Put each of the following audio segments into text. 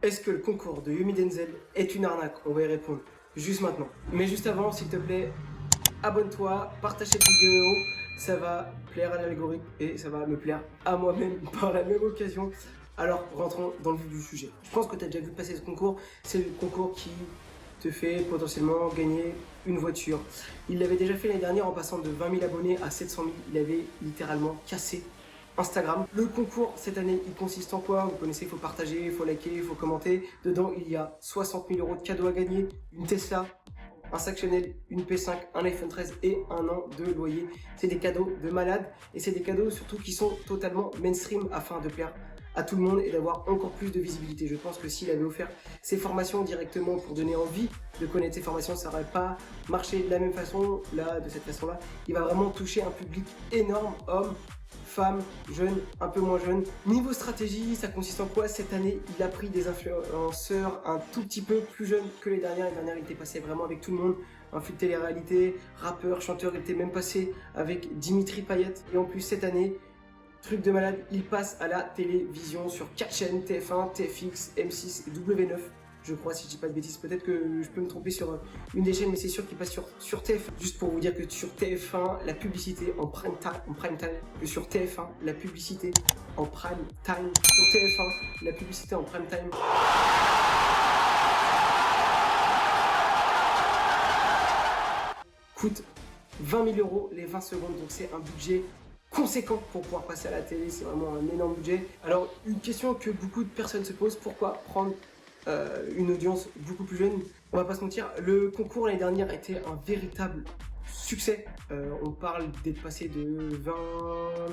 Est-ce que le concours de Yomi Denzel est une arnaque? On va y répondre juste maintenant. Mais juste avant, s'il te plaît, abonne-toi, partage cette vidéo, ça va plaire à l'algorithme et ça va me plaire à moi-même par la même occasion. Alors, rentrons dans le vif du sujet. Je pense que tu as déjà vu passer ce concours. C'est le concours qui te fait potentiellement gagner une voiture. Il l'avait déjà fait l'année dernière en passant de 20 000 abonnés à 700 000. Il avait littéralement cassé Instagram. Le concours cette année, il consiste en quoi? Vous connaissez, il faut partager, il faut liker, il faut commenter. Dedans, il y a 60 000 € de cadeaux à gagner, une Tesla, un sac Chanel, une P5, un iPhone 13 et un an de loyer. C'est des cadeaux de malade et c'est des cadeaux surtout qui sont totalement mainstream afin de plaire à tout le monde et d'avoir encore plus de visibilité. Je pense que s'il avait offert ses formations directement pour donner envie de connaître ses formations, ça n'aurait pas marché de la même façon, là, de cette façon-là. Il va vraiment toucher un public énorme, hommes, femmes, jeunes, un peu moins jeunes. Niveau stratégie, ça consiste en quoi? Cette année, il a pris des influenceurs un tout petit peu plus jeunes que les dernières. Les dernières, il était passé vraiment avec tout le monde. Un flux de télé-réalité, rappeur, chanteur, il était même passé avec Dimitri Payet. Et en plus, cette année, truc de malade, il passe à la télévision sur 4 chaînes, TF1, TFX, M6 et W9. Je crois, si je dis pas de bêtises, peut-être que je peux me tromper sur une des chaînes, mais c'est sûr qu'il passe sur TF1. Juste pour vous dire que sur TF1, la publicité en prime time, que sur TF1, la publicité en prime time, sur TF1, la publicité en prime time. Coûte 20 000 € les 20 secondes, donc c'est un budget conséquent pour pouvoir passer à la télé, c'est vraiment un énorme budget. Alors, une question que beaucoup de personnes se posent, pourquoi prendre une audience beaucoup plus jeune? On va pas se mentir, le concours l'année dernière était un véritable succès. On parle d'être passé de 20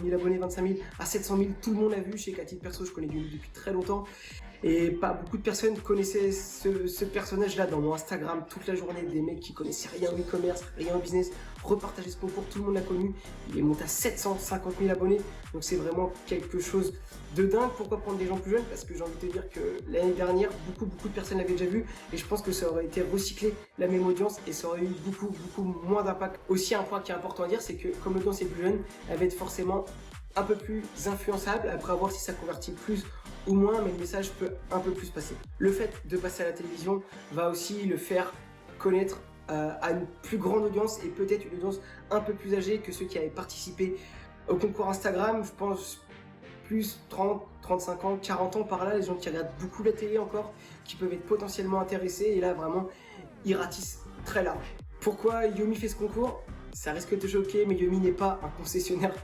000 abonnés, 25 000 à 700 000. Tout le monde l'a vu. Chez Cathy Perso, je connais Yomi depuis très longtemps. Et pas beaucoup de personnes connaissaient ce personnage-là dans mon Instagram toute la journée. Des mecs qui connaissaient rien au e-commerce, rien au business, repartageaient ce concours, tout le monde l'a connu. Il est monté à 750 000 abonnés. Donc c'est vraiment quelque chose de dingue. Pourquoi prendre des gens plus jeunes? Parce que j'ai envie de te dire que l'année dernière, beaucoup de personnes l'avaient déjà vu. Et je pense que ça aurait été recyclé la même audience et ça aurait eu beaucoup moins d'impact. Aussi, un point qui est important à dire, c'est que comme l'audience est plus jeune, elle va être forcément un peu plus influençable. Après, à voir si ça convertit plus ou moins, mais le message peut un peu plus passer. Le fait de passer à la télévision va aussi le faire connaître à une plus grande audience et peut-être une audience un peu plus âgée que ceux qui avaient participé au concours Instagram. Je pense plus 30, 35 ans, 40 ans par là, les gens qui regardent beaucoup la télé encore, qui peuvent être potentiellement intéressés et là vraiment ils ratissent très large. Pourquoi Yomi fait ce concours? Ça risque de te choquer, mais Yomi n'est pas un concessionnaire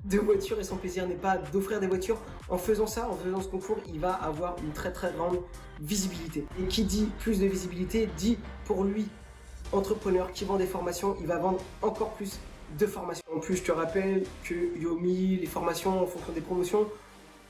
de voitures et son plaisir n'est pas d'offrir des voitures. En faisant ça, en faisant ce concours, il va avoir une très grande visibilité. Et qui dit plus de visibilité, dit pour lui, entrepreneur qui vend des formations, il va vendre encore plus de formations. En plus, je te rappelle que Yomi, les formations en fonction des promotions,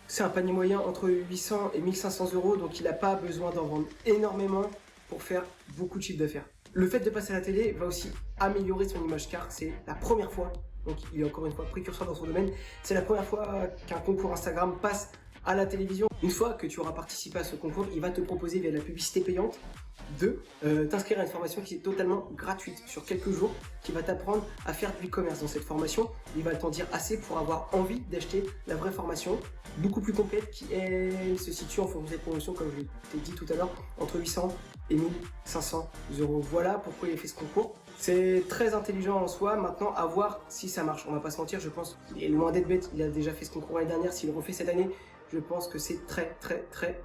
c'est un panier moyen entre 800 et 1500 €, donc il n'a pas besoin d'en vendre énormément pour faire beaucoup de chiffre d'affaires. Le fait de passer à la télé va aussi améliorer son image car c'est la première fois, donc il est encore une fois précurseur dans son domaine, c'est la première fois qu'un concours Instagram passe à la télévision. Une fois que tu auras participé à ce concours, il va te proposer via la publicité payante de t'inscrire à une formation qui est totalement gratuite sur quelques jours, qui va t'apprendre à faire du e-commerce. Dans cette formation, il va t'en dire assez pour avoir envie d'acheter la vraie formation, beaucoup plus complète, qui elle se situe en fonction des promotions, comme je t'ai dit tout à l'heure, entre 800 et 1500 €. Voilà pourquoi il a fait ce concours. C'est très intelligent en soi. Maintenant, à voir si ça marche. On va pas se mentir, je pense qu'il est loin d'être bête. Il a déjà fait ce concours l'année dernière. S'il le refait cette année, je pense que c'est très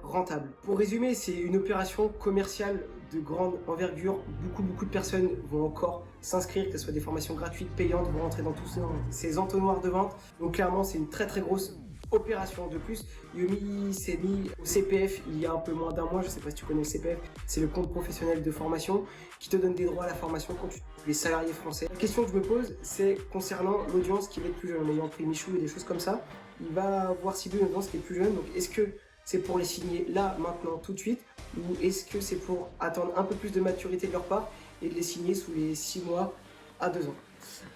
rentable. Pour résumer, c'est une opération commerciale de grande envergure. Beaucoup de personnes vont encore s'inscrire, que ce soit des formations gratuites, payantes, vont rentrer dans tous ces entonnoirs de vente. Donc clairement, c'est une très grosse opération. De plus, Yomi s'est mis au CPF il y a un peu moins d'un mois. Je ne sais pas si tu connais le CPF, c'est le compte professionnel de formation qui te donne des droits à la formation quand tu es salarié français. La question que je me pose, c'est concernant l'audience qui va être plus jeune. En ayant pris Michou et des choses comme ça, il va voir cibler une audience qui est plus jeune. Donc est-ce que c'est pour les signer là, maintenant, tout de suite, ou est-ce que c'est pour attendre un peu plus de maturité de leur part et de les signer sous les 6 mois à 2 ans?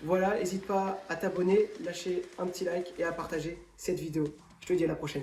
Voilà, n'hésite pas à t'abonner, lâcher un petit like et à partager cette vidéo. Je te dis à la prochaine.